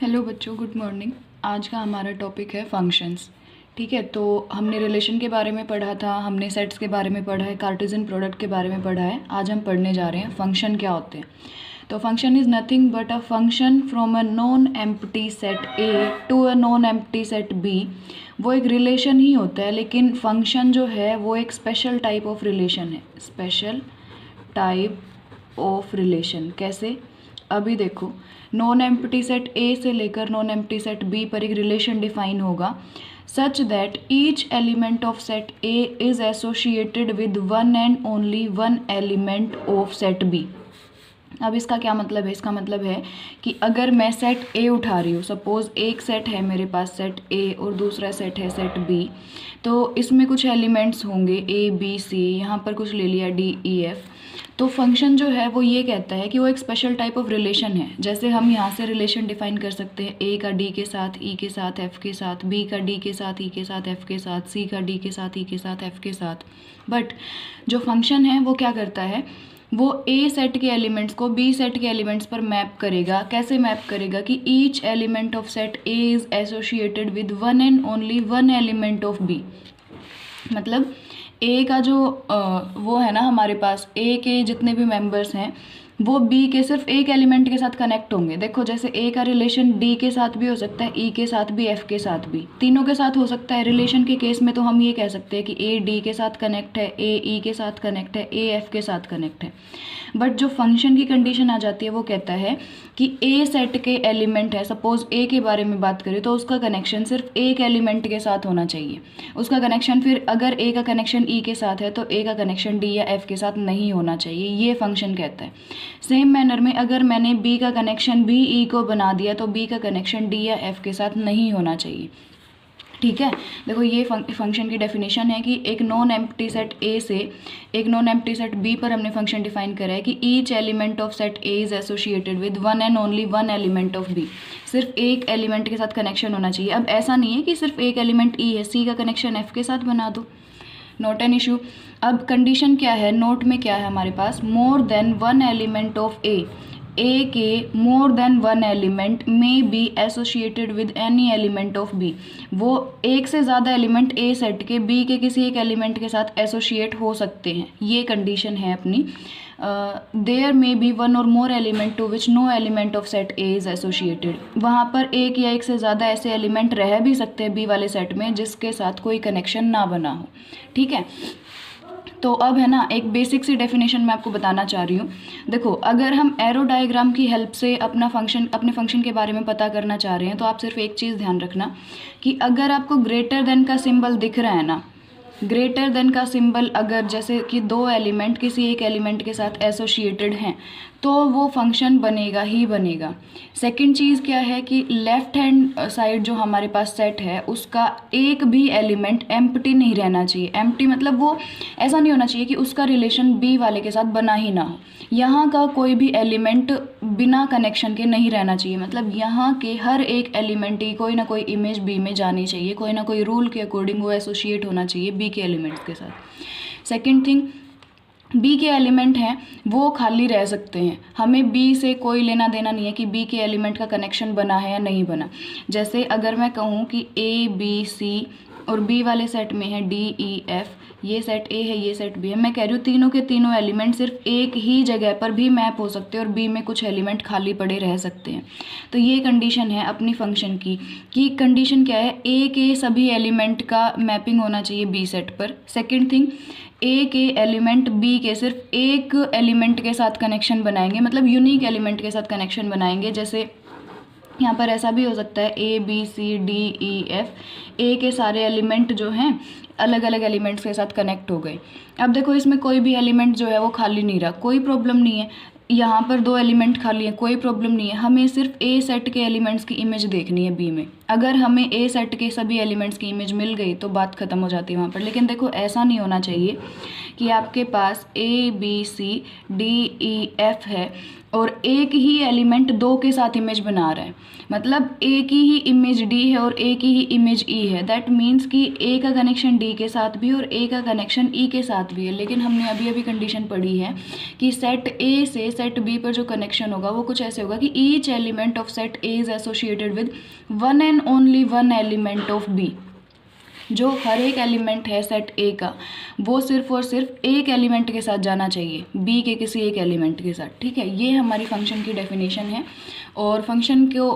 Hello बच्चों, good morning. आज का हमारा टॉपिक है फंक्शंस। ठीक है, तो हमने रिलेशन के बारे में पढ़ा था, हमने सेट्स के बारे में पढ़ा है, कार्टेशियन प्रोडक्ट के बारे में पढ़ा है। आज हम पढ़ने जा रहे हैं फंक्शन क्या होते हैं। तो function is nothing but a function from a non empty set A to a non empty set B. वो एक रिलेशन ही होता है, लेकिन फंक्शन जो है वो एक स्पेशल टाइप ऑफ रिलेशन है। स्पेशल टाइप ऑफ रिलेशन कैसे? अभी देखो, नॉन एम्प्टी सेट ए से लेकर नॉन एम्प्टी सेट बी पर एक रिलेशन डिफाइन होगा such that each element of set A is associated with one and only one element of set B. अब इसका क्या मतलब है? इसका मतलब है कि अगर मैं सेट ए उठा रही हूँ, सपोज एक सेट है मेरे पास सेट ए और दूसरा सेट है सेट बी, तो इसमें कुछ एलिमेंट्स होंगे ए बी सी, यहाँ पर कुछ ले लिया डी ई एफ। तो फंक्शन जो है वो ये कहता है कि वो एक स्पेशल टाइप ऑफ रिलेशन है। जैसे हम यहाँ से रिलेशन डिफाइन कर सकते हैं ए का डी के साथ, ई के साथ, एफ के साथ, बी का डी के साथ, ई के साथ, एफ के साथ, सी का डी के साथ, ई के साथ, एफ के साथ। बट जो फंक्शन है वो क्या करता है, वो ए सेट के एलिमेंट्स को बी सेट के एलिमेंट्स पर मैप करेगा। कैसे मैप करेगा कि each element of set A is associated with one and only one element of B. मतलब ए का जो वो है ना, हमारे पास ए के जितने भी मेंबर्स हैं वो बी के सिर्फ एक एलिमेंट के साथ कनेक्ट होंगे। देखो, जैसे ए का रिलेशन डी के साथ भी हो सकता है, ई के साथ भी, एफ के साथ भी, तीनों के साथ हो सकता है। रिलेशन के केस में तो हम ये कह सकते हैं कि ए डी के साथ कनेक्ट है, ए ई के साथ कनेक्ट है, ए एफ के साथ कनेक्ट है। बट जो फंक्शन की कंडीशन आ जाती है वो कहता है कि ए सेट के एलिमेंट है, सपोज ए के बारे में बात करें तो उसका कनेक्शन सिर्फ एक एलिमेंट के साथ होना चाहिए। उसका कनेक्शन फिर अगर ए का कनेक्शन ई के साथ है तो ए का कनेक्शन डी या एफ के साथ नहीं होना चाहिए, ये फंक्शन कहता है। सेम मैनर में अगर मैंने बी का कनेक्शन बी ई को बना दिया तो बी का कनेक्शन डी या एफ के साथ नहीं होना चाहिए। ठीक है, देखो ये फंक्शन की डेफिनेशन है कि एक नॉन एम्प्टी सेट ए से एक नॉन एम्प्टी सेट बी पर हमने फंक्शन डिफाइन करा है कि each element of set A is associated with one and only one element of B. सिर्फ एक एलिमेंट के साथ कनेक्शन होना चाहिए। अब ऐसा नहीं है कि सिर्फ एक एलिमेंट ई है, सी का कनेक्शन एफ के साथ बना दो, नॉट एन इशू। अब कंडीशन क्या है, नोट में क्या है हमारे पास, more than one element of A के more than one element may be associated with any element of B. वो एक से ज़्यादा एलिमेंट ए सेट के बी के किसी एक एलिमेंट के साथ एसोसिएट हो सकते हैं, ये कंडीशन है अपनी। देयर मे बी वन और more element to which no element of set A is associated. वहाँ पर एक या एक से ज़्यादा ऐसे एलिमेंट रह भी सकते हैं बी वाले सेट में जिसके साथ कोई कनेक्शन ना बना हो। ठीक है, तो अब है ना, एक बेसिक सी डेफिनेशन मैं आपको बताना चाह रही हूँ। देखो, अगर हम एरो डायग्राम की हेल्प से अपने फंक्शन के बारे में पता करना चाह रहे हैं तो आप सिर्फ एक चीज़ ध्यान रखना कि अगर आपको ग्रेटर देन का सिंबल दिख रहा है ना, ग्रेटर देन का सिंबल अगर जैसे कि दो एलिमेंट किसी एक एलिमेंट के साथ एसोसिएटेड हैं तो वो फंक्शन बनेगा ही बनेगा। सेकंड चीज़ क्या है कि लेफ्ट हैंड साइड जो हमारे पास सेट है उसका एक भी एलिमेंट एम्प्टी नहीं रहना चाहिए। एम्प्टी मतलब वो ऐसा नहीं होना चाहिए कि उसका रिलेशन बी वाले के साथ बना ही ना हो। यहाँ का कोई भी एलिमेंट बिना कनेक्शन के नहीं रहना चाहिए। मतलब यहाँ के हर एक एलिमेंट ही कोई ना कोई इमेज बी में जानी चाहिए, कोई ना कोई रूल के अकॉर्डिंग वो एसोसिएट होना चाहिए बी के एलिमेंट्स के साथ। सेकेंड थिंग, बी के एलिमेंट हैं वो खाली रह सकते हैं, हमें बी से कोई लेना देना नहीं है कि बी के एलिमेंट का कनेक्शन बना है या नहीं बना। जैसे अगर मैं कहूँ कि ए बी सी और बी वाले सेट में है डी ई एफ, ये सेट ए है ये सेट बी है, मैं कह रही हूँ तीनों के तीनों एलिमेंट सिर्फ एक ही जगह पर भी मैप हो सकते हैं और बी में कुछ एलिमेंट खाली पड़े रह सकते हैं। तो ये कंडीशन है अपनी फंक्शन की कि कंडीशन क्या है, ए के सभी एलिमेंट का मैपिंग होना चाहिए बी सेट पर। सेकेंड थिंग, ए के एलिमेंट बी के सिर्फ एक एलिमेंट के साथ कनेक्शन बनाएंगे, मतलब यूनिक एलिमेंट के साथ कनेक्शन बनाएंगे। जैसे यहाँ पर ऐसा भी हो सकता है A B C D E F, A के सारे एलिमेंट जो हैं अलग अलग एलिमेंट्स के साथ कनेक्ट हो गए। अब देखो, इसमें कोई भी एलिमेंट जो है वो खाली नहीं रहा, कोई प्रॉब्लम नहीं है। यहाँ पर दो एलिमेंट खाली हैं, कोई प्रॉब्लम नहीं है। हमें सिर्फ ए सेट के एलिमेंट्स की इमेज देखनी है बी में। अगर हमें ए सेट के सभी एलिमेंट्स की इमेज मिल गई तो बात ख़त्म हो जाती है वहाँ पर। लेकिन देखो ऐसा नहीं होना चाहिए कि आपके पास A B C D E F है और एक ही एलिमेंट दो के साथ इमेज बना रहा है, मतलब ए की ही इमेज डी है और ए की ही इमेज ई है। दैट मीन्स कि ए का कनेक्शन डी के साथ भी और ए का कनेक्शन ई के साथ भी है। लेकिन हमने अभी अभी कंडीशन पढ़ी है कि सेट ए से सेट बी पर जो कनेक्शन होगा वो कुछ ऐसे होगा कि each element of set A is associated with one and only one element of B. जो हर एक एलिमेंट है सेट ए का वो सिर्फ और सिर्फ एक एलिमेंट के साथ जाना चाहिए, बी के किसी एक एलिमेंट के साथ। ठीक है, ये हमारी फंक्शन की डेफिनेशन है। और फंक्शन को